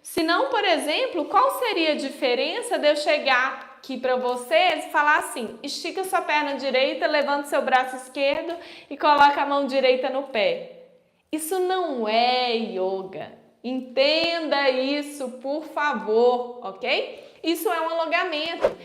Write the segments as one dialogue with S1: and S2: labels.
S1: Se não, por exemplo, qual seria a diferença de eu chegar aqui para vocês e falar assim, estica sua perna direita, levanta seu braço esquerdo e coloca a mão direita no pé. Isso não é yoga. Entenda isso, por favor, ok? Isso é um alongamento.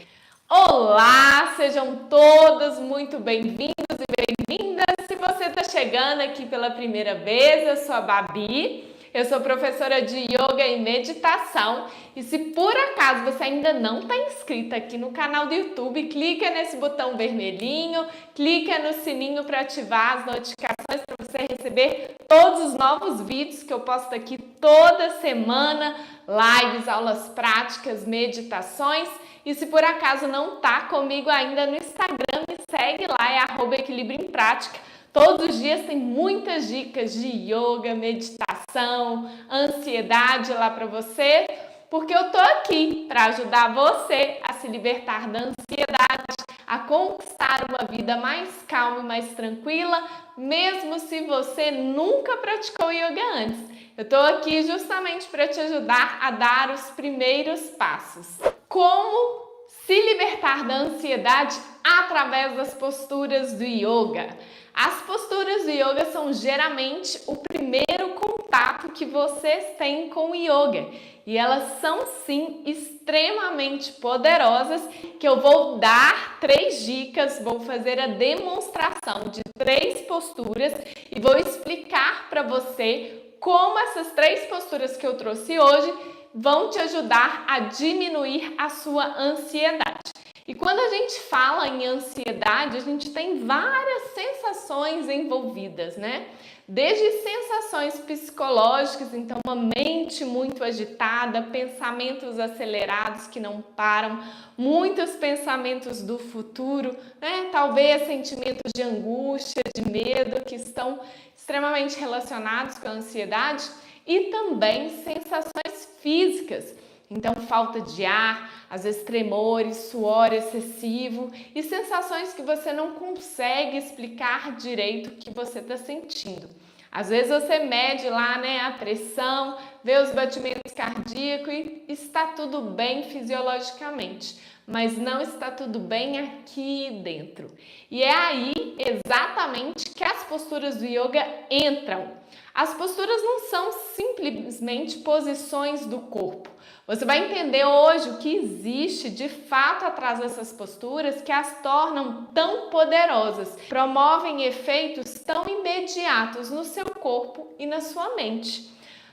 S1: Olá, sejam todas muito bem-vindos e bem-vindas. Se você está chegando aqui pela primeira vez, eu sou a Babi, eu sou professora de yoga e meditação. E se por acaso você ainda não está inscrita aqui no canal do YouTube, clica nesse botão vermelhinho, clica no sininho para ativar as notificações para você receber todos os novos vídeos que eu posto aqui toda semana, lives, aulas práticas, meditações. E se por acaso não está comigo ainda no Instagram, me segue lá, é @equilíbrio em prática. Todos os dias tem muitas dicas de yoga, meditação, ansiedade lá para você, porque eu tô aqui para ajudar você a se libertar da ansiedade, a conquistar uma vida mais calma e mais tranquila, mesmo se você nunca praticou yoga antes. Eu tô aqui justamente para te ajudar a dar os primeiros passos. Como se libertar da ansiedade através das posturas do yoga? As posturas do yoga são geralmente o primeiro contato que vocês têm com o yoga. E elas são sim extremamente poderosas, que eu vou dar 3 dicas, vou fazer a demonstração de 3 posturas e vou explicar para você como essas 3 posturas que eu trouxe hoje vão te ajudar a diminuir a sua ansiedade. E quando a gente fala em ansiedade, a gente tem várias sensações envolvidas, né? Desde sensações psicológicas, então uma mente muito agitada, pensamentos acelerados que não param, muitos pensamentos do futuro, né? Talvez sentimentos de angústia, de medo que estão extremamente relacionados com a ansiedade e também sensações físicas. Então, falta de ar, às vezes tremores, suor excessivo e sensações que você não consegue explicar direito o que você está sentindo. Às vezes você mede lá, né, a pressão, vê os batimentos cardíacos e está tudo bem fisiologicamente, mas não está tudo bem aqui dentro. E é aí exatamente que as posturas do yoga entram. As posturas não são simplesmente posições do corpo. Você vai entender hoje o que existe de fato atrás dessas posturas que as tornam tão poderosas, promovem efeitos tão imediatos no seu corpo e na sua mente.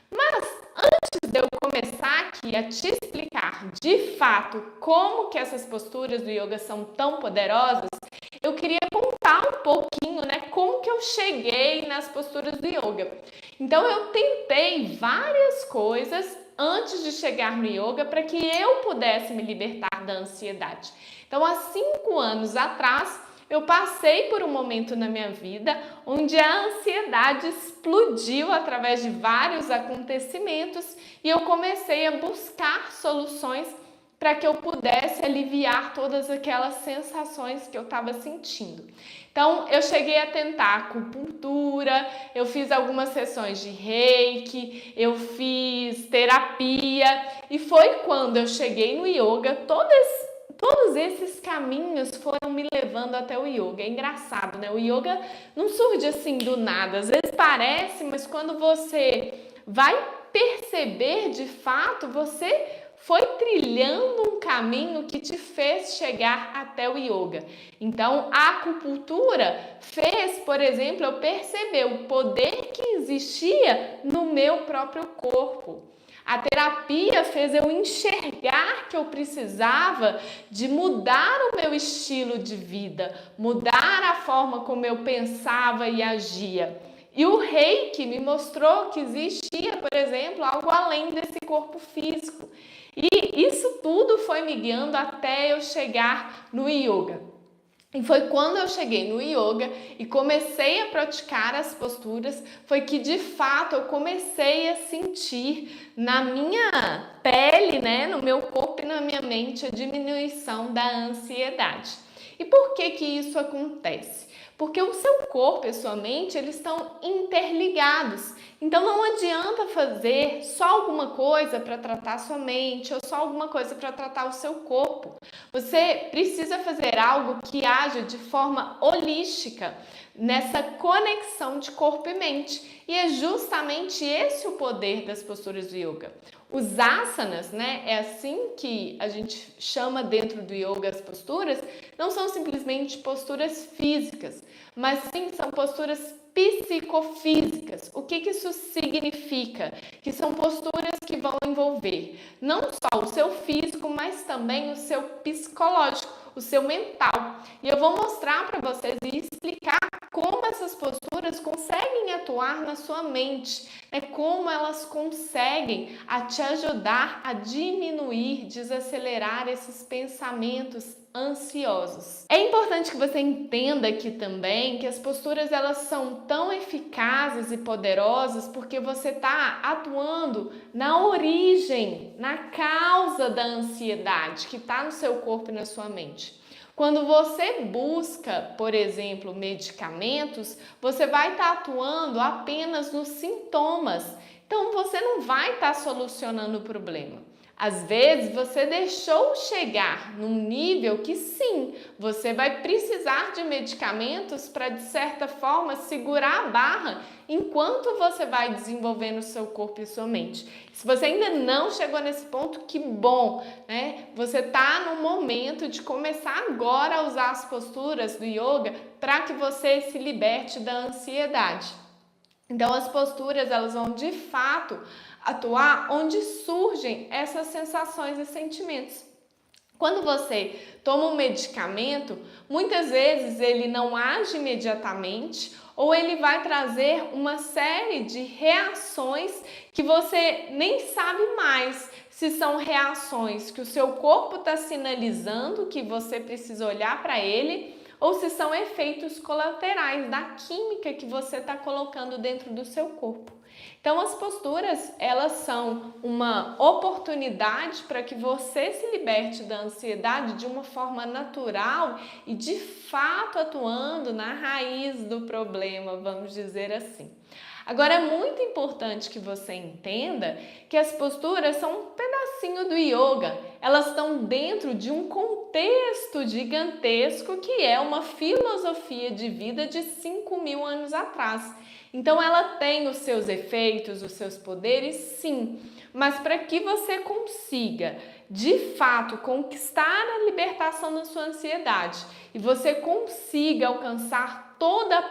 S1: Mas antes de eu começar aqui a te explicar de fato como que essas posturas do yoga são tão poderosas, eu queria contar um pouquinho, né, como que eu cheguei nas posturas do yoga. Então eu tentei várias coisas antes de chegar no yoga para que eu pudesse me libertar da ansiedade. Então há 5 anos atrás eu passei por um momento na minha vida onde a ansiedade explodiu através de vários acontecimentos e eu comecei a buscar soluções para que eu pudesse aliviar todas aquelas sensações que eu estava sentindo. Então, eu cheguei a tentar acupuntura, eu fiz algumas sessões de reiki, eu fiz terapia e foi quando eu cheguei no yoga, todos esses caminhos foram me levando até o yoga. É engraçado, né? O yoga não surge assim do nada, às vezes parece, mas quando você vai perceber de fato, você foi trilhando um caminho que te fez chegar até o yoga. Então, a acupuntura fez, por exemplo, eu perceber o poder que existia no meu próprio corpo. A terapia fez eu enxergar que eu precisava de mudar o meu estilo de vida, mudar a forma como eu pensava e agia. E o Reiki me mostrou que existia, por exemplo, algo além desse corpo físico. E isso tudo foi me guiando até eu chegar no yoga. E foi quando eu cheguei no yoga e comecei a praticar as posturas, foi que de fato eu comecei a sentir na minha pele, né, no meu corpo e na minha mente a diminuição da ansiedade. E por que que isso acontece? Porque o seu corpo e a sua mente, eles estão interligados. Então não adianta fazer só alguma coisa para tratar a sua mente ou só alguma coisa para tratar o seu corpo. Você precisa fazer algo que haja de forma holística, nessa conexão de corpo e mente. E é justamente esse o poder das posturas do yoga. Os asanas, né, é assim que a gente chama dentro do yoga as posturas, não são simplesmente posturas físicas, mas sim são posturas psicofísicas. O que isso significa? Que são posturas que vão envolver não só o seu físico, mas também o seu psicológico, o seu mental. E eu vou mostrar para vocês e explicar como essas posturas conseguem atuar na sua mente, né? Como elas conseguem te ajudar a diminuir, desacelerar esses pensamentos ansiosos. É importante que você entenda aqui também que as posturas elas são tão eficazes e poderosas porque você está atuando na origem, na causa da ansiedade que está no seu corpo e na sua mente. Quando você busca, por exemplo, medicamentos, você vai estar atuando apenas nos sintomas. Então, você não vai estar solucionando o problema. Às vezes, você deixou chegar num nível que sim, você vai precisar de medicamentos para, de certa forma, segurar a barra enquanto você vai desenvolvendo o seu corpo e sua mente. Se você ainda não chegou nesse ponto, que bom, né? Você está no momento de começar agora a usar as posturas do yoga para que você se liberte da ansiedade. Então, as posturas, elas vão de fato atuar onde surgem essas sensações e sentimentos. Quando você toma um medicamento, muitas vezes ele não age imediatamente ou ele vai trazer uma série de reações que você nem sabe mais se são reações que o seu corpo está sinalizando que você precisa olhar para ele ou se são efeitos colaterais da química que você está colocando dentro do seu corpo. Então, as posturas, elas são uma oportunidade para que você se liberte da ansiedade de uma forma natural e, de fato, atuando na raiz do problema, vamos dizer assim. Agora, é muito importante que você entenda que as posturas são um pedacinho do yoga. Elas estão dentro de um contexto gigantesco que é uma filosofia de vida de 5.000 anos atrás. Então, ela tem os seus efeitos, os seus poderes, sim. Mas para que você consiga, de fato, conquistar a libertação da sua ansiedade e você consiga alcançar toda a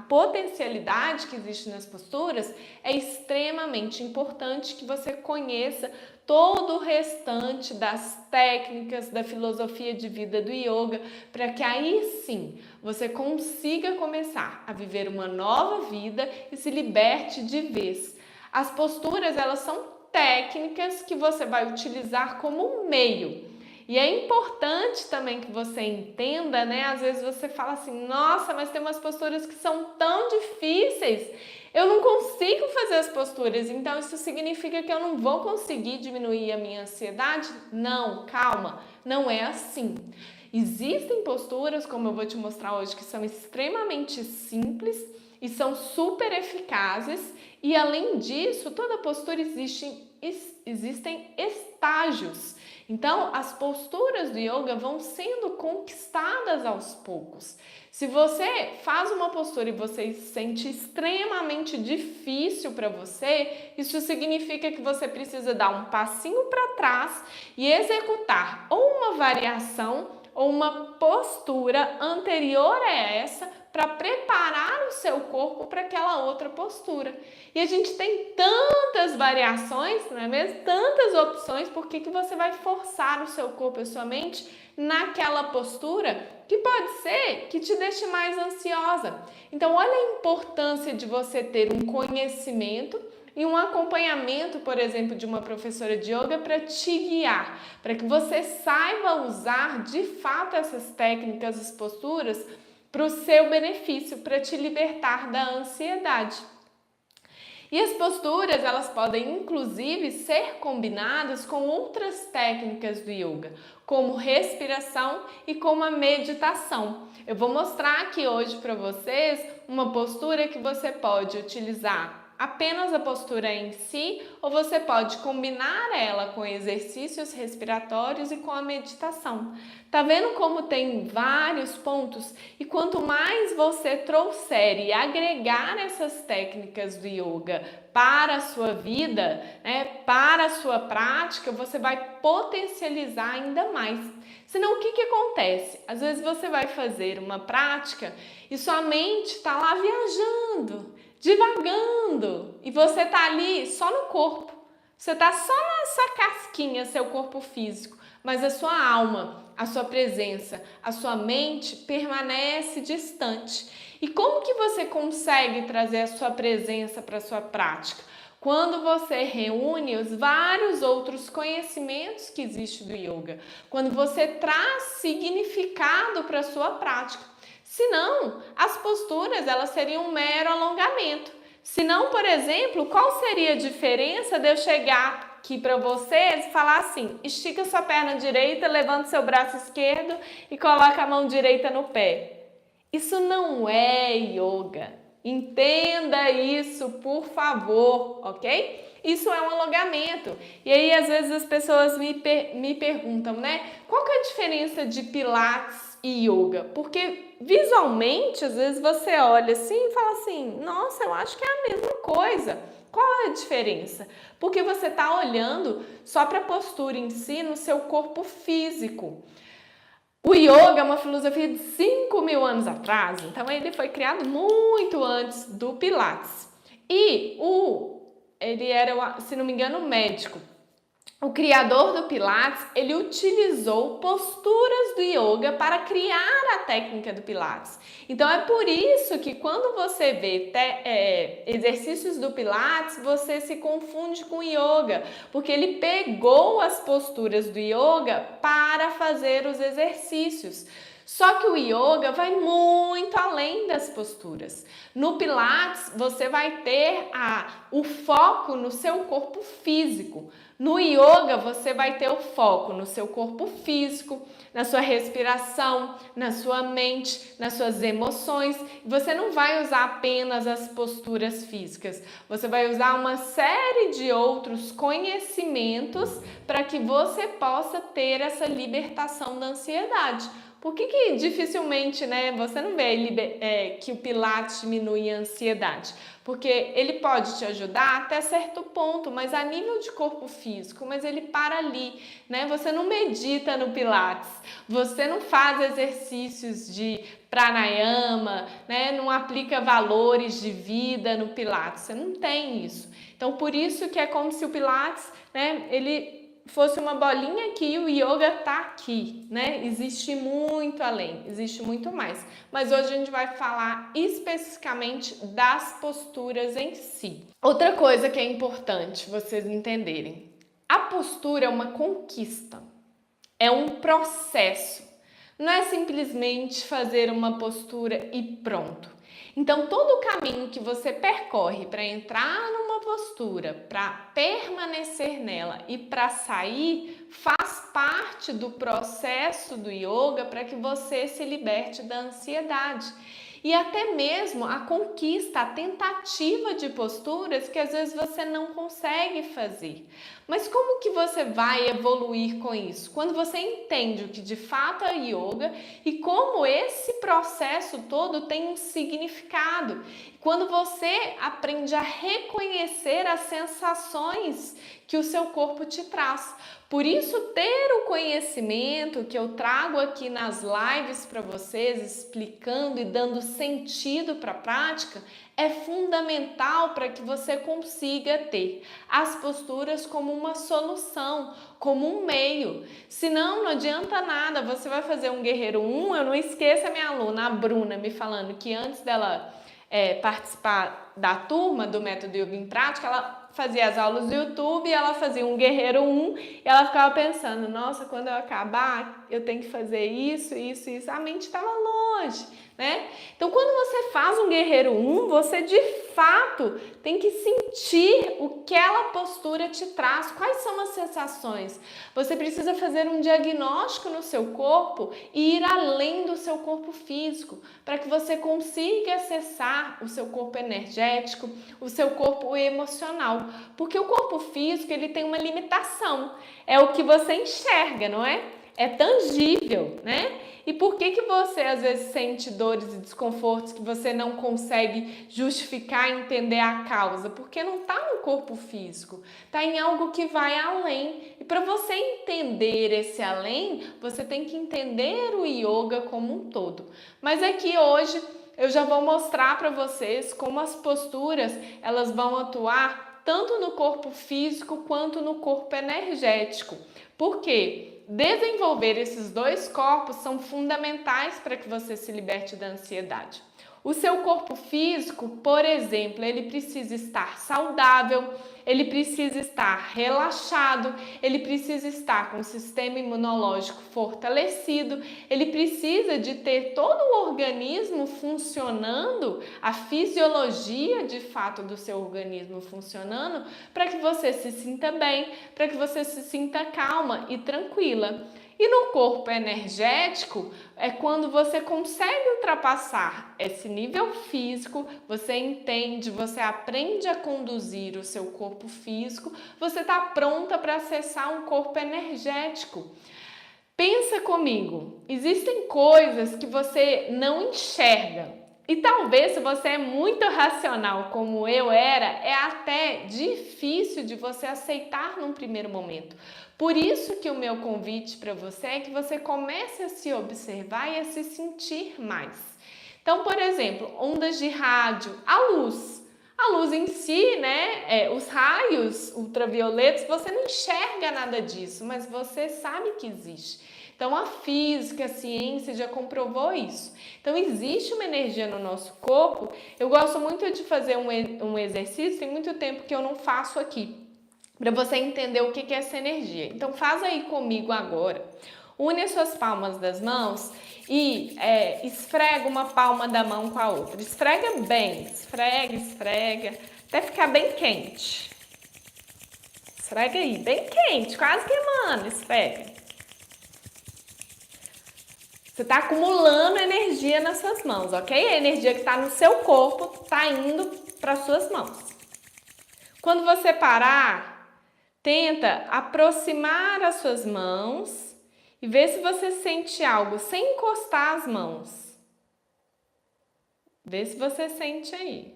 S1: potencialidade que existe nas posturas, é extremamente importante que você conheça todo o restante das técnicas da filosofia de vida do yoga, para que aí sim você consiga começar a viver uma nova vida e se liberte de vez. As posturas, elas são técnicas que você vai utilizar como um meio. E é importante também que você entenda, né? Às vezes você fala assim, nossa, mas tem umas posturas que são tão difíceis, eu não consigo fazer as posturas, então isso significa que eu não vou conseguir diminuir a minha ansiedade? Não, calma, não é assim. Existem posturas, como eu vou te mostrar hoje, que são extremamente simples e são super eficazes, e além disso, toda postura existem estágios. Então, as posturas do yoga vão sendo conquistadas aos poucos. Se você faz uma postura e você se sente extremamente difícil para você, isso significa que você precisa dar um passinho para trás e executar ou uma variação ou uma postura anterior a essa para preparar o seu corpo para aquela outra postura. E a gente tem tantas variações, não é mesmo? Tantas opções, por que você vai forçar o seu corpo e a sua mente naquela postura que pode ser que te deixe mais ansiosa. Então, olha a importância de você ter um conhecimento e um acompanhamento, por exemplo, de uma professora de yoga para te guiar, para que você saiba usar de fato essas técnicas, as posturas, para o seu benefício, para te libertar da ansiedade. E as posturas, elas podem inclusive ser combinadas com outras técnicas do yoga, como respiração e como a meditação. Eu vou mostrar aqui hoje para vocês uma postura que você pode utilizar apenas a postura em si, ou você pode combinar ela com exercícios respiratórios e com a meditação. Tá vendo como tem vários pontos? E quanto mais você trouxer e agregar essas técnicas do yoga para a sua vida, para a sua prática, você vai potencializar ainda mais. Senão, o que acontece? Às vezes você vai fazer uma prática e sua mente está lá viajando, divagando, e você está ali só no corpo. Você está só nessa casquinha, seu corpo físico, mas a sua alma, a sua presença, a sua mente permanece distante. E como que você consegue trazer a sua presença para a sua prática? Quando você reúne os vários outros conhecimentos que existem do yoga, quando você traz significado para a sua prática. Senão, as posturas elas seriam um mero alongamento. Senão, por exemplo, qual seria a diferença de eu chegar aqui para vocês e falar assim: estica sua perna direita, levanta seu braço esquerdo e coloca a mão direita no pé? Isso não é yoga. Entenda isso, por favor, ok? Isso é um alongamento. E aí, às vezes, as pessoas me perguntam, qual que é a diferença de Pilates e Yoga? Porque, visualmente, às vezes você olha assim e fala assim, nossa, eu acho que é a mesma coisa. Qual é a diferença? Porque você está olhando só para a postura em si no seu corpo físico. O yoga é uma filosofia de 5.000 anos atrás, então ele foi criado muito antes do Pilates. E ele era, se não me engano, médico. O criador do Pilates, ele utilizou posturas do yoga para criar a técnica do Pilates. Então é por isso que quando você vê exercícios do Pilates, você se confunde com o yoga, porque ele pegou as posturas do yoga para fazer os exercícios. Só que o yoga vai muito além das posturas. No Pilates, você vai ter o foco no seu corpo físico. No yoga, você vai ter o foco no seu corpo físico, na sua respiração, na sua mente, nas suas emoções. Você não vai usar apenas as posturas físicas. Você vai usar uma série de outros conhecimentos para que você possa ter essa libertação da ansiedade. Por que dificilmente, você não vê que o Pilates diminui a ansiedade? Porque ele pode te ajudar até certo ponto, mas a nível de corpo físico, mas ele para ali, Você não medita no Pilates, você não faz exercícios de pranayama, Não aplica valores de vida no Pilates, você não tem isso. Então, por isso que é como se o Pilates, ele fosse uma bolinha aqui e o yoga tá aqui, Existe muito além, existe muito mais. Mas hoje a gente vai falar especificamente das posturas em si. Outra coisa que é importante vocês entenderem, a postura é uma conquista, é um processo. Não é simplesmente fazer uma postura e pronto. Então, todo o caminho que você percorre para entrar numa postura, para permanecer nela e para sair, faz parte do processo do yoga para que você se liberte da ansiedade. E até mesmo a conquista, a tentativa de posturas que às vezes você não consegue fazer. Mas como que você vai evoluir com isso? Quando você entende o que de fato é yoga e como esse processo todo tem um significado. Quando você aprende a reconhecer as sensações que o seu corpo te traz. Por isso, ter o conhecimento que eu trago aqui nas lives para vocês, explicando e dando sentido para a prática, é fundamental para que você consiga ter as posturas como uma solução, como um meio. Senão, não adianta nada, você vai fazer um Guerreiro 1, eu não esqueço a minha aluna, a Bruna, me falando que antes dela participar da turma do Método Yoga em Prática, ela fazia as aulas do YouTube, ela fazia um Guerreiro 1 e ela ficava pensando, nossa, quando eu acabar, eu tenho que fazer isso, isso, isso. A mente estava longe, né? Então, quando você faz um guerreiro 1, você de fato tem que sentir o que aquela postura te traz, quais são as sensações. Você precisa fazer um diagnóstico no seu corpo e ir além do seu corpo físico, para que você consiga acessar o seu corpo energético, o seu corpo emocional, porque o corpo físico ele tem uma limitação, é o que você enxerga, não é? É tangível, né? E por que você às vezes sente dores e desconfortos que você não consegue justificar e entender a causa? Porque não está no corpo físico, está em algo que vai além. E para você entender esse além, você tem que entender o yoga como um todo. Mas aqui hoje eu já vou mostrar para vocês como as posturas elas vão atuar tanto no corpo físico quanto no corpo energético. Por quê? Desenvolver esses dois corpos são fundamentais para que você se liberte da ansiedade. O seu corpo físico, por exemplo, ele precisa estar saudável, ele precisa estar relaxado, ele precisa estar com o sistema imunológico fortalecido, ele precisa de ter todo o organismo funcionando, a fisiologia de fato do seu organismo funcionando, para que você se sinta bem, para que você se sinta calma e tranquila. E no corpo energético é quando você consegue ultrapassar esse nível físico, você entende, você aprende a conduzir o seu corpo físico, você está pronta para acessar um corpo energético. Pensa comigo, existem coisas que você não enxerga. E talvez, se você é muito racional como eu era, é até difícil de você aceitar num primeiro momento. Por isso que o meu convite para você é que você comece a se observar e a se sentir mais. Então, por exemplo, ondas de rádio, a luz. A luz em si, né, os raios ultravioletos, você não enxerga nada disso, mas você sabe que existe. Então, a física, a ciência já comprovou isso. Então, existe uma energia no nosso corpo. Eu gosto muito de fazer um exercício, tem muito tempo que eu não faço aqui, para você entender o que é essa energia. Então, faz aí comigo agora. Une as suas palmas das mãos e esfrega uma palma da mão com a outra. Esfrega bem, esfrega, esfrega, até ficar bem quente. Esfrega aí, bem quente, quase queimando, esfrega. Você está acumulando energia nas suas mãos, ok? A energia que está no seu corpo está indo para as suas mãos. Quando você parar, tenta aproximar as suas mãos e vê se você sente algo sem encostar as mãos. Vê se você sente aí.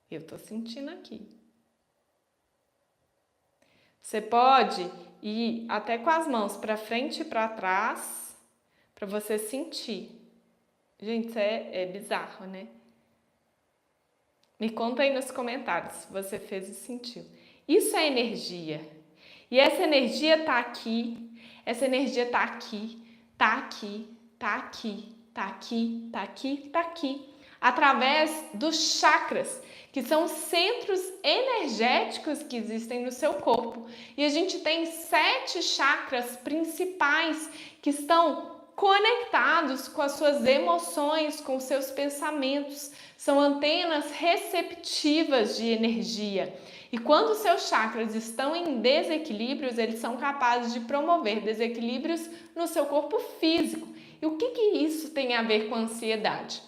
S1: Eu estou sentindo aqui. Você pode ir até com as mãos para frente e para trás, para você sentir. Gente, isso é bizarro, né? Me conta aí nos comentários se você fez e sentiu. Isso é energia. E essa energia está aqui, essa energia está aqui, está aqui, está aqui, está aqui, está aqui, está aqui. Através dos chakras, que são centros energéticos que existem no seu corpo. E a gente tem 7 chakras principais que estão conectados com as suas emoções, com os seus pensamentos. São antenas receptivas de energia. E quando os seus chakras estão em desequilíbrios, eles são capazes de promover desequilíbrios no seu corpo físico. E o que isso tem a ver com a ansiedade?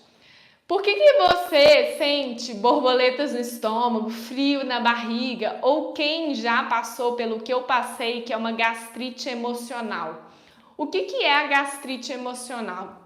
S1: Por que você sente borboletas no estômago, frio na barriga, ou quem já passou pelo que eu passei, que é uma gastrite emocional? O que é a gastrite emocional?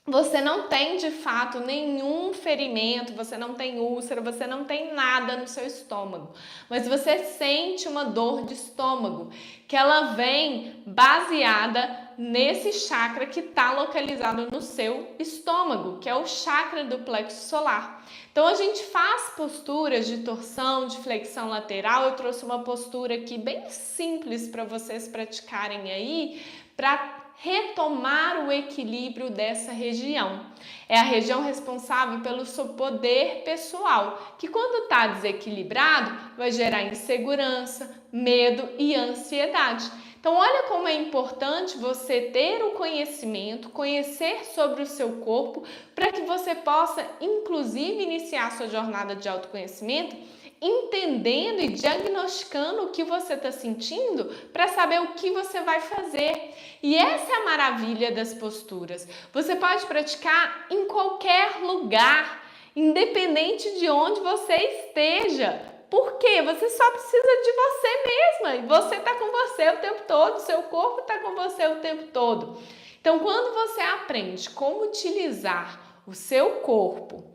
S1: Você não tem de fato nenhum ferimento, você não tem úlcera, você não tem nada no seu estômago, mas você sente uma dor de estômago, que ela vem baseada nesse chakra que está localizado no seu estômago, que é o chakra do plexo solar. Então a gente faz posturas de torção, de flexão lateral. Eu trouxe uma postura aqui bem simples para vocês praticarem aí, para retomar o equilíbrio dessa região. É a região responsável pelo seu poder pessoal, que quando está desequilibrado vai gerar insegurança, medo e ansiedade. Então, olha como é importante você ter o conhecimento, conhecer sobre o seu corpo, para que você possa, inclusive, iniciar sua jornada de autoconhecimento, entendendo e diagnosticando o que você está sentindo, para saber o que você vai fazer. E essa é a maravilha das posturas. Você pode praticar em qualquer lugar, independente de onde você esteja. Por quê? Você só precisa de você mesma e você está com você o tempo todo, seu corpo está com você o tempo todo. Então, quando você aprende como utilizar o seu corpo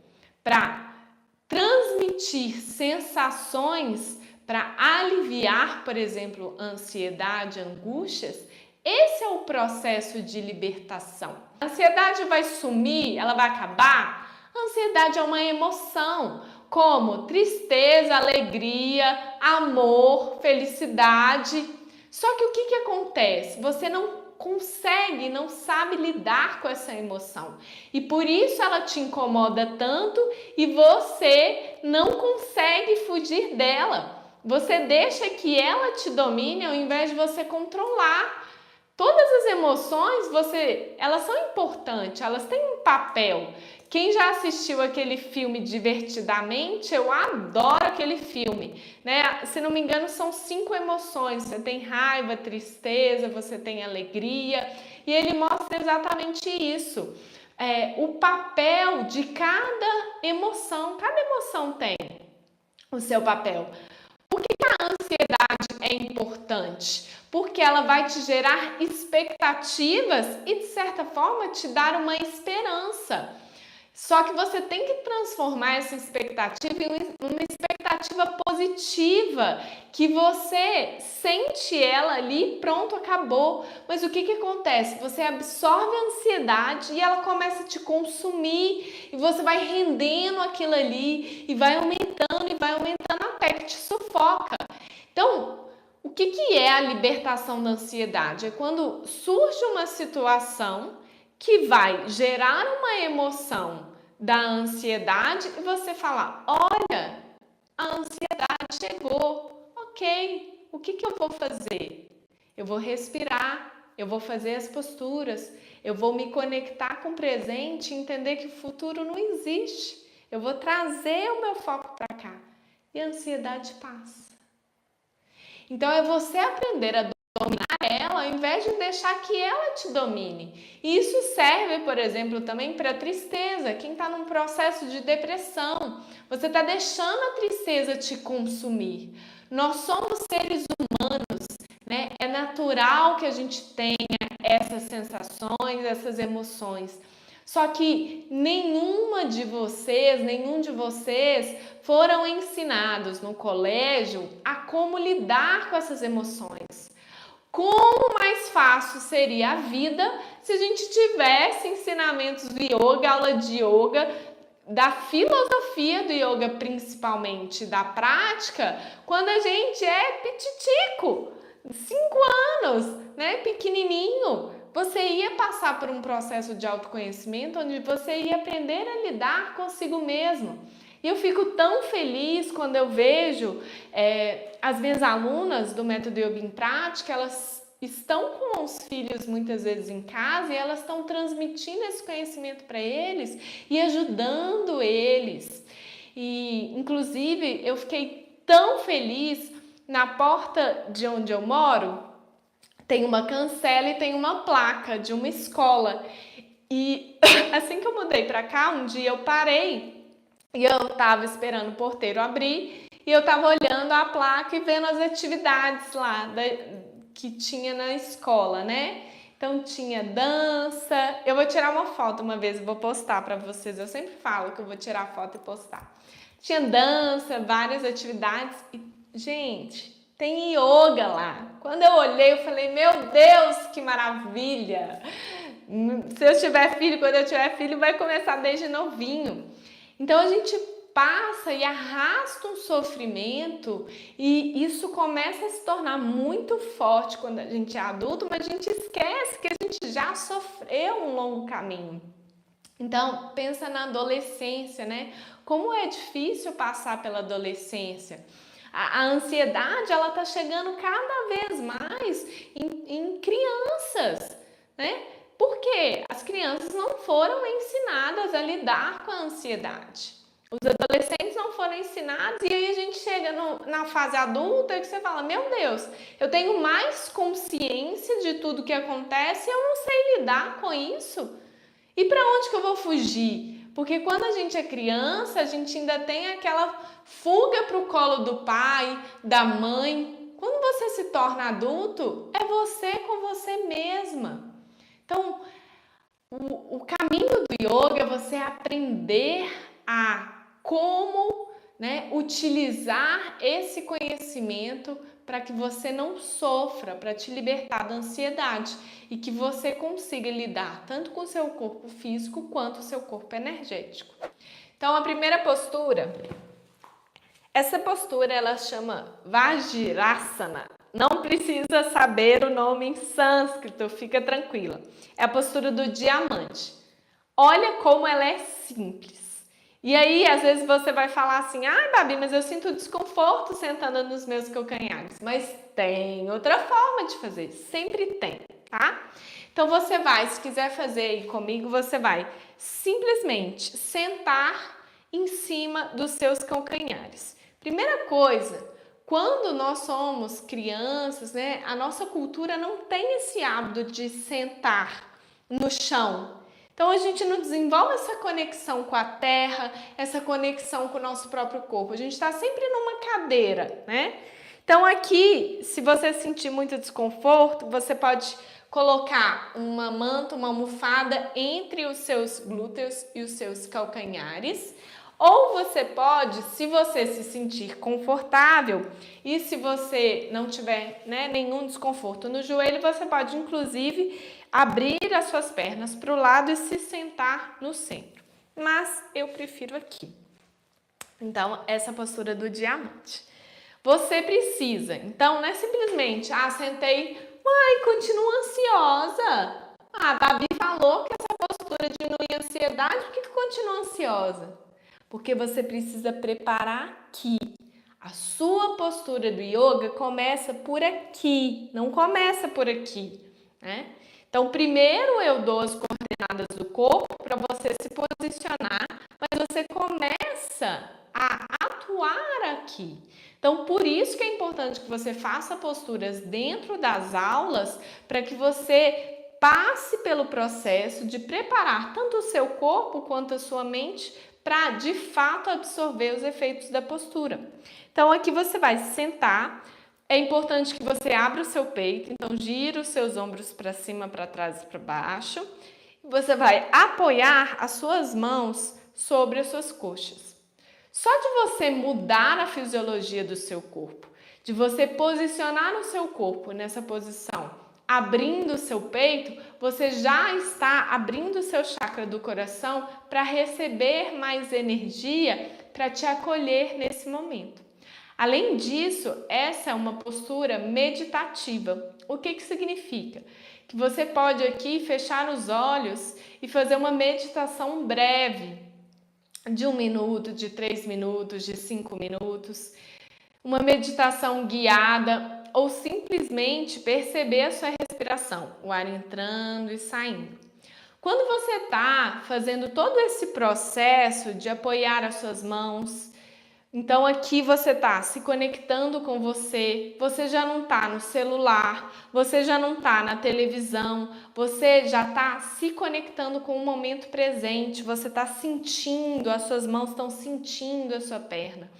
S1: para transmitir sensações, para aliviar, por exemplo, ansiedade, angústias, esse é o processo de libertação. A ansiedade vai sumir, ela vai acabar? A ansiedade é uma emoção, como tristeza, alegria, amor, felicidade. Só que o que acontece? Você não consegue, não sabe lidar com essa emoção. E por isso ela te incomoda tanto e você não consegue fugir dela. Você deixa que ela te domine ao invés de você controlar. Todas as emoções, elas são importantes, elas têm um papel. Quem já assistiu aquele filme Divertidamente, eu adoro aquele filme, né? Se não me engano, são 5 emoções. Você tem raiva, tristeza, você tem alegria, e ele mostra exatamente isso. O papel de cada emoção tem o seu papel. Por que a ansiedade é importante? Porque ela vai te gerar expectativas e, de certa forma, te dar uma esperança. Só que você tem que transformar essa expectativa em uma expectativa positiva, que você sente ela ali, pronto, acabou. Mas o que acontece? Você absorve a ansiedade e ela começa a te consumir, e você vai rendendo aquilo ali, e vai aumentando até que te sufoca. Então, o que é a libertação da ansiedade? É quando surge uma situação que vai gerar uma emoção da ansiedade e você fala, olha, a ansiedade chegou, ok, o que eu vou fazer? Eu vou respirar, eu vou fazer as posturas, eu vou me conectar com o presente e entender que o futuro não existe. Eu vou trazer o meu foco para cá e a ansiedade passa. Então é você aprender a dominar ela, ao invés de deixar que ela te domine. E isso serve, por exemplo, também para a tristeza. Quem está num processo de depressão, você está deixando a tristeza te consumir. Nós somos seres humanos, né? É natural que a gente tenha essas sensações, essas emoções. Só que nenhum de vocês foram ensinados no colégio a como lidar com essas emoções. Como mais fácil seria a vida se a gente tivesse ensinamentos de yoga, aula de yoga, da filosofia do yoga principalmente, da prática, quando a gente é pititico, 5 anos, né, pequenininho. Você ia passar por um processo de autoconhecimento onde você ia aprender a lidar consigo mesmo. E eu fico tão feliz quando eu vejo as minhas alunas do Método Yoga em Prática, elas estão com os filhos muitas vezes em casa e elas estão transmitindo esse conhecimento para eles e ajudando eles. E, inclusive, eu fiquei tão feliz, na porta de onde eu moro, tem uma cancela e tem uma placa de uma escola. E assim que eu mudei para cá, um dia eu parei e eu estava esperando o porteiro abrir e eu estava olhando a placa e vendo as atividades lá que tinha na escola, né? Então tinha dança. Eu vou tirar uma foto uma vez e vou postar para vocês. Eu sempre falo que eu vou tirar foto e postar. Tinha dança, várias atividades e, gente, tem yoga lá. Quando eu olhei, eu falei, meu Deus, que maravilha! Se eu tiver filho, quando eu tiver filho, vai começar desde novinho. Então, a gente passa e arrasta um sofrimento e isso começa a se tornar muito forte quando a gente é adulto, mas a gente esquece que a gente já sofreu um longo caminho. Então, pensa na adolescência, né? Como é difícil passar pela adolescência. A ansiedade, ela tá chegando cada vez mais em crianças, né? Porque as crianças não foram ensinadas a lidar com a ansiedade. Os adolescentes não foram ensinados e aí a gente chega na fase adulta e você fala, meu Deus, eu tenho mais consciência de tudo que acontece e eu não sei lidar com isso. E para onde que eu vou fugir? Porque quando a gente é criança, a gente ainda tem aquela fuga para o colo do pai, da mãe. Quando você se torna adulto, é você com você mesma. Então, o caminho do yoga é você aprender a como, né, utilizar esse conhecimento para que você não sofra, para te libertar da ansiedade e que você consiga lidar tanto com o seu corpo físico quanto o seu corpo energético. Então, a primeira postura, essa postura ela chama Vajrasana. Não precisa saber o nome em sânscrito, fica tranquila. É a postura do diamante. Olha como ela é simples. E aí, às vezes você vai falar assim, ai, Babi, mas eu sinto desconforto sentando nos meus calcanhares. Mas tem outra forma de fazer, sempre tem, tá? Então você vai, se quiser fazer aí comigo, você vai simplesmente sentar em cima dos seus calcanhares. Primeira coisa, quando nós somos crianças, né, a nossa cultura não tem esse hábito de sentar no chão. Então a gente não desenvolve essa conexão com a terra, essa conexão com o nosso próprio corpo. A gente está sempre numa cadeira, né? Então aqui, se você sentir muito desconforto, você pode colocar uma manta, uma almofada entre os seus glúteos e os seus calcanhares. Ou você pode, se você se sentir confortável e se você não tiver, né, nenhum desconforto no joelho, você pode inclusive abrir as suas pernas para o lado e se sentar no centro. Mas eu prefiro aqui. Então, essa postura do diamante. Você precisa, então, não é simplesmente, sentei, continua ansiosa. A Babi falou que essa postura diminui a ansiedade, por que continua ansiosa? Porque você precisa preparar aqui. A sua postura do yoga começa por aqui, não começa por aqui, né? Então, primeiro eu dou as coordenadas do corpo para você se posicionar, mas você começa a atuar aqui. Então, por isso que é importante que você faça posturas dentro das aulas para que você passe pelo processo de preparar tanto o seu corpo quanto a sua mente para, de fato, absorver os efeitos da postura. Então, aqui você vai sentar. É importante que você abra o seu peito, então gira os seus ombros para cima, para trás e para baixo. Você vai apoiar as suas mãos sobre as suas coxas. Só de você mudar a fisiologia do seu corpo, de você posicionar o seu corpo nessa posição, abrindo o seu peito, você já está abrindo o seu chakra do coração para receber mais energia, para te acolher nesse momento. Além disso, essa é uma postura meditativa. O que significa? Que você pode aqui fechar os olhos e fazer uma meditação breve, de 1 minuto, de 3 minutos, de 5 minutos, uma meditação guiada ou simplesmente perceber a sua respiração, o ar entrando e saindo. Quando você está fazendo todo esse processo de apoiar as suas mãos, então aqui você está se conectando com você já não está no celular, você já não está na televisão, você já está se conectando com o momento presente, você está sentindo, as suas mãos estão sentindo a sua perna.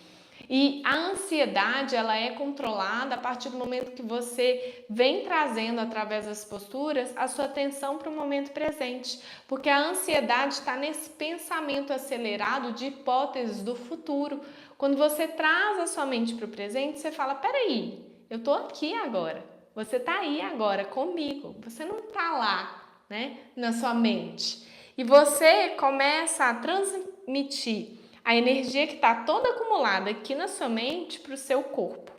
S1: E a ansiedade, ela é controlada a partir do momento que você vem trazendo, através das posturas, a sua atenção para o momento presente. Porque a ansiedade está nesse pensamento acelerado de hipóteses do futuro. Quando você traz a sua mente para o presente, você fala, peraí, eu estou aqui agora. Você está aí agora comigo. Você não está lá, né, na sua mente. E você começa a transmitir a energia que está toda acumulada aqui na sua mente para o seu corpo.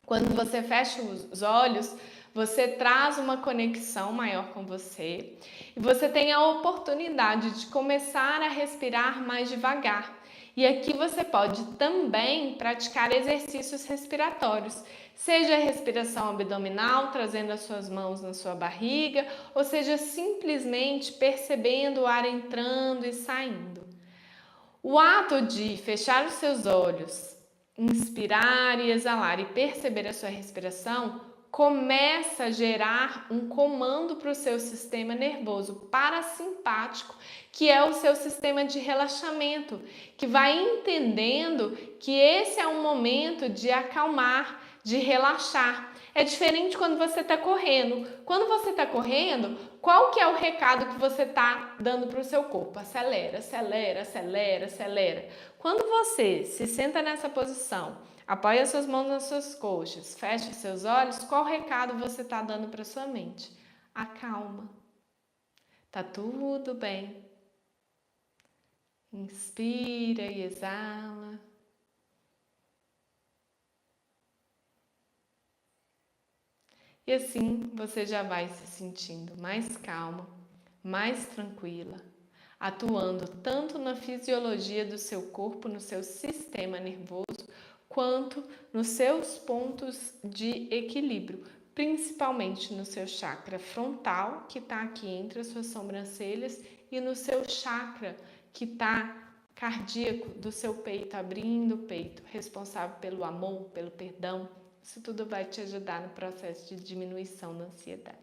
S1: Quando você fecha os olhos, você traz uma conexão maior com você e você tem a oportunidade de começar a respirar mais devagar. E aqui você pode também praticar exercícios respiratórios, seja a respiração abdominal, trazendo as suas mãos na sua barriga, ou seja simplesmente percebendo o ar entrando e saindo. O ato de fechar os seus olhos, inspirar e exalar e perceber a sua respiração começa a gerar um comando para o seu sistema nervoso parasimpático, que é o seu sistema de relaxamento, que vai entendendo que esse é um momento de acalmar, de relaxar. É diferente quando você está correndo. Quando você está correndo, qual que é o recado que você está dando para o seu corpo? Acelera, acelera, acelera, acelera. Quando você se senta nessa posição, apoia suas mãos nas suas coxas, fecha seus olhos, qual recado você está dando para sua mente? Acalma. Tá tudo bem. Inspira e exala. E assim você já vai se sentindo mais calma, mais tranquila, atuando tanto na fisiologia do seu corpo, no seu sistema nervoso, quanto nos seus pontos de equilíbrio, principalmente no seu chakra frontal, que está aqui entre as suas sobrancelhas, e no seu chakra, que está cardíaco, do seu peito, abrindo o peito, responsável pelo amor, pelo perdão. Isso tudo vai te ajudar no processo de diminuição da ansiedade.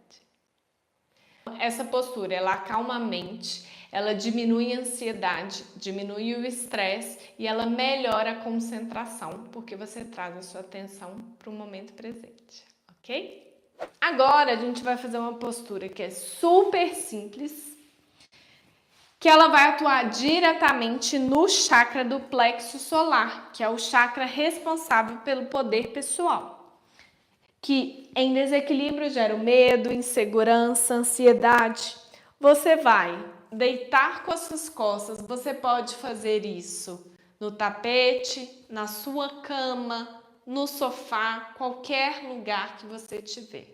S1: Essa postura, ela acalma a mente, ela diminui a ansiedade, diminui o estresse e ela melhora a concentração, porque você traz a sua atenção para o momento presente, ok? Agora a gente vai fazer uma postura que é super simples, que ela vai atuar diretamente no chakra do plexo solar, que é o chakra responsável pelo poder pessoal, que em desequilíbrio gera o medo, insegurança, ansiedade. Você vai deitar com as suas costas, você pode fazer isso no tapete, na sua cama, no sofá, qualquer lugar que você tiver.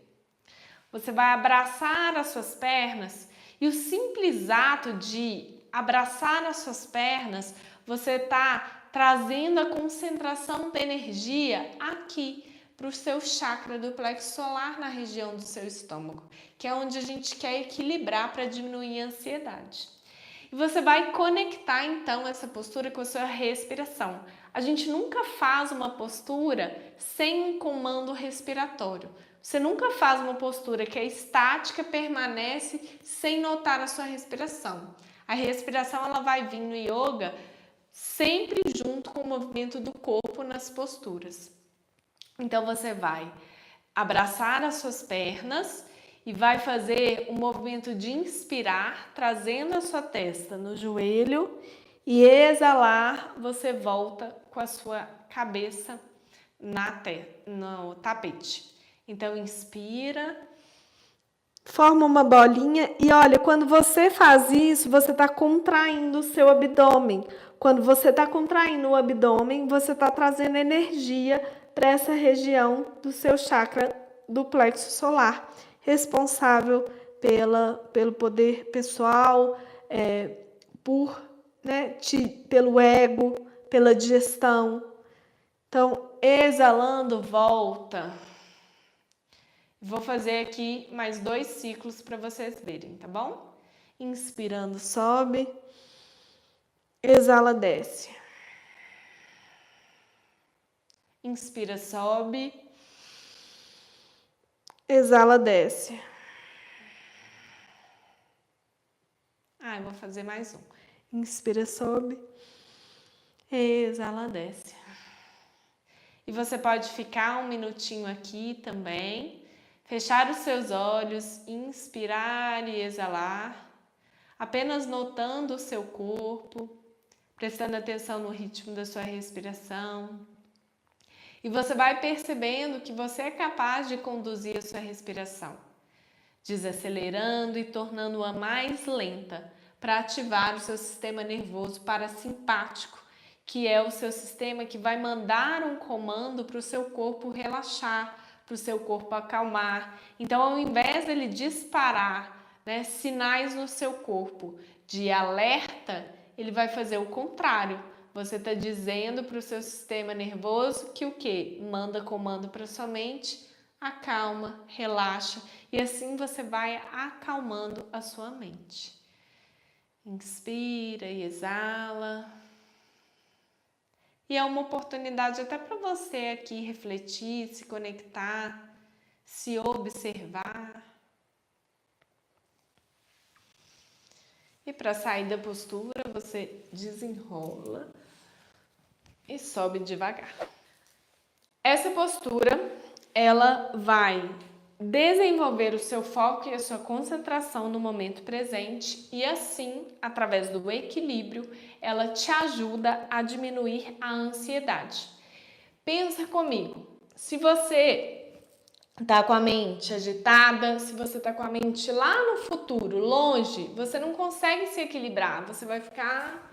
S1: Você vai abraçar as suas pernas e o simples ato de abraçar as suas pernas, você está trazendo a concentração da energia aqui para o seu chakra do plexo solar na região do seu estômago, que é onde a gente quer equilibrar para diminuir a ansiedade. E você vai conectar então essa postura com a sua respiração. A gente nunca faz uma postura sem um comando respiratório. Você nunca faz uma postura que é estática, permanece sem notar a sua respiração. A respiração ela vai vir no yoga sempre junto com o movimento do corpo nas posturas. Então você vai abraçar as suas pernas e vai fazer um movimento de inspirar, trazendo a sua testa no joelho, e exalar, você volta com a sua cabeça no tapete. Então inspira, forma uma bolinha e olha, quando você faz isso, você está contraindo o seu abdômen. Quando você está contraindo o abdômen, você está trazendo energia para essa região do seu chakra do plexo solar, responsável pelo poder pessoal, pelo ego, pela digestão. Então, exalando, volta. Vou fazer aqui mais 2 ciclos para vocês verem, tá bom? Inspirando, sobe. Exala, desce. Inspira, sobe. Exala, desce. Eu vou fazer mais um. Inspira, sobe. Exala, desce. E você pode ficar um minutinho aqui também. Fechar os seus olhos, inspirar e exalar. Apenas notando o seu corpo, prestando atenção no ritmo da sua respiração. E você vai percebendo que você é capaz de conduzir a sua respiração, desacelerando e tornando-a mais lenta para ativar o seu sistema nervoso parasimpático, que é o seu sistema que vai mandar um comando para o seu corpo relaxar, para o seu corpo acalmar. Então, ao invés dele disparar sinais no seu corpo de alerta, ele vai fazer o contrário. você está dizendo para o seu sistema nervoso que o quê? Manda comando para sua mente, acalma, relaxa, e assim você vai acalmando a sua mente. Inspira e exala. E é uma oportunidade até para você aqui refletir, se conectar, se observar. E para sair da postura, você desenrola e sobe devagar. Essa postura, ela vai desenvolver o seu foco e a sua concentração no momento presente e assim, através do equilíbrio, ela te ajuda a diminuir a ansiedade. Pensa comigo, se você tá com a mente agitada, se você tá com a mente lá no futuro, longe, você não consegue se equilibrar, você vai ficar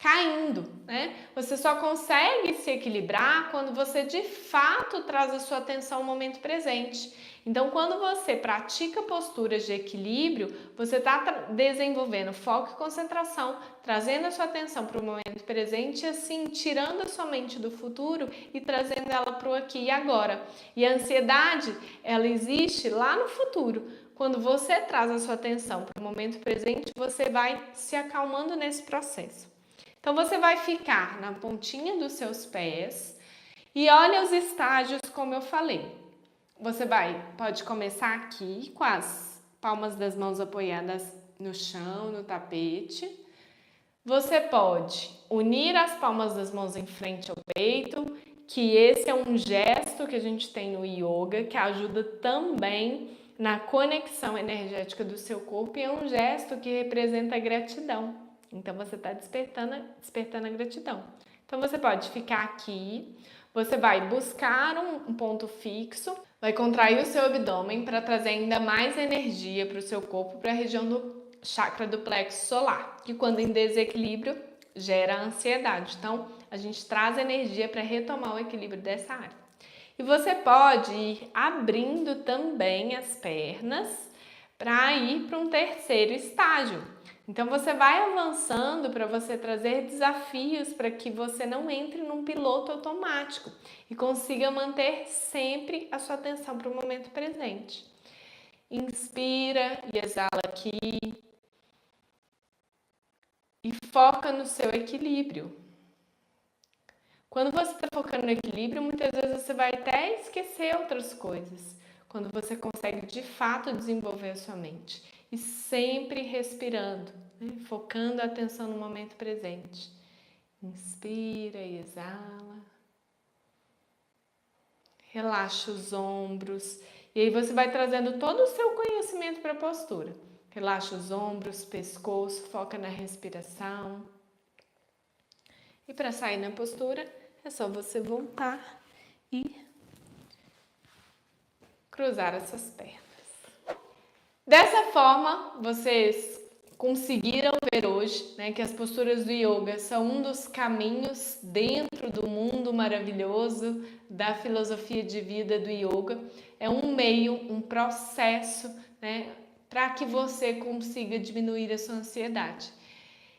S1: caindo, né? Você só consegue se equilibrar quando você de fato traz a sua atenção ao momento presente. Então, quando você pratica posturas de equilíbrio, você está desenvolvendo foco e concentração, trazendo a sua atenção para o momento presente e assim tirando a sua mente do futuro e trazendo ela para o aqui e agora. E a ansiedade, ela existe lá no futuro. Quando você traz a sua atenção para o momento presente, você vai se acalmando nesse processo. Então, você vai ficar na pontinha dos seus pés e olha os estágios como eu falei. Você pode começar aqui com as palmas das mãos apoiadas no chão, no tapete. Você pode unir as palmas das mãos em frente ao peito, que esse é um gesto que a gente tem no yoga, que ajuda também na conexão energética do seu corpo e é um gesto que representa a gratidão. Então, você está despertando a gratidão. Então, você pode ficar aqui, você vai buscar um ponto fixo, vai contrair o seu abdômen para trazer ainda mais energia para o seu corpo, para a região do chakra do plexo solar, que quando em desequilíbrio gera ansiedade. Então, a gente traz energia para retomar o equilíbrio dessa área. E você pode ir abrindo também as pernas para ir para um terceiro estágio. Então, você vai avançando para você trazer desafios para que você não entre num piloto automático e consiga manter sempre a sua atenção para o momento presente. Inspira e exala aqui e foca no seu equilíbrio. Quando você está focando no equilíbrio, muitas vezes você vai até esquecer outras coisas. Quando você consegue de fato desenvolver a sua mente. E sempre respirando, né? Focando a atenção no momento presente. Inspira e exala. Relaxa os ombros. E aí você vai trazendo todo o seu conhecimento para a postura. Relaxa os ombros, pescoço, foca na respiração. E para sair na postura, é só você voltar e cruzar as suas pernas. Dessa forma, vocês conseguiram ver hoje, né, que as posturas do yoga são um dos caminhos dentro do mundo maravilhoso da filosofia de vida do yoga. É um meio, um processo, né, para que você consiga diminuir a sua ansiedade.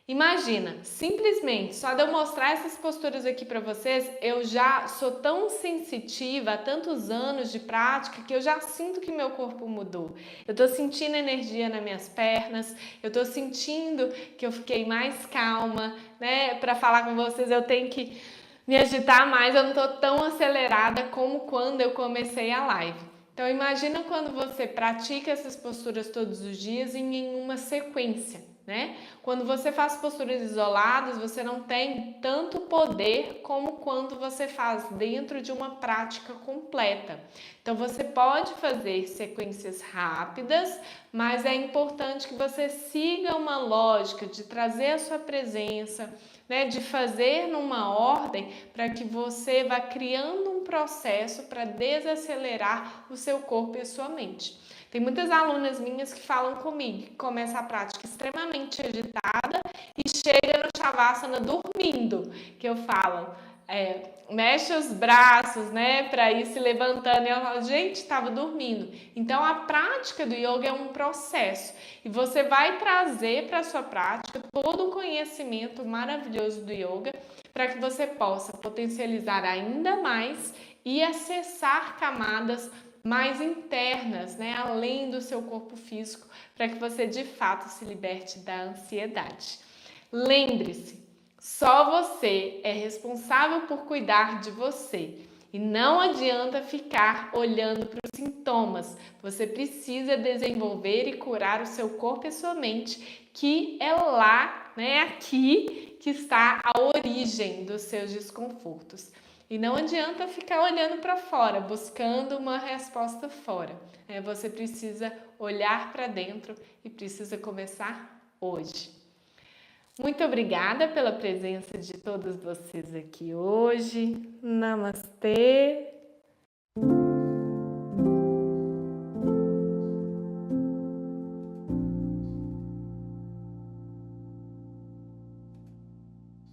S1: Imagina, simplesmente, só de eu mostrar essas posturas aqui para vocês, eu já sou tão sensitiva há tantos anos de prática que eu já sinto que meu corpo mudou. Eu tô sentindo energia nas minhas pernas, eu tô sentindo que eu fiquei mais calma, né? Para falar com vocês eu tenho que me agitar mais, eu não tô tão acelerada como quando eu comecei a live. Então imagina quando você pratica essas posturas todos os dias em uma sequência. Né? Quando você faz posturas isoladas, você não tem tanto poder como quando você faz dentro de uma prática completa. Então, você pode fazer sequências rápidas, mas é importante que você siga uma lógica de trazer a sua presença, né? De fazer numa ordem para que você vá criando um processo para desacelerar o seu corpo e a sua mente. Tem muitas alunas minhas que falam comigo, que começa a prática extremamente agitada e chega no Shavasana dormindo, que eu falo, mexe os braços, né, para ir se levantando. E ela fala, gente, estava dormindo. Então, a prática do yoga é um processo. E você vai trazer para a sua prática todo o conhecimento maravilhoso do yoga para que você possa potencializar ainda mais e acessar camadas mais internas, né, além do seu corpo físico, para que você de fato se liberte da ansiedade. Lembre-se, só você é responsável por cuidar de você e não adianta ficar olhando para os sintomas. Você precisa desenvolver e curar o seu corpo e a sua mente, que é lá, né, aqui que está a origem dos seus desconfortos. E não adianta ficar olhando para fora, buscando uma resposta fora. Você precisa olhar para dentro e precisa começar hoje. Muito obrigada pela presença de todos vocês aqui hoje. Namastê!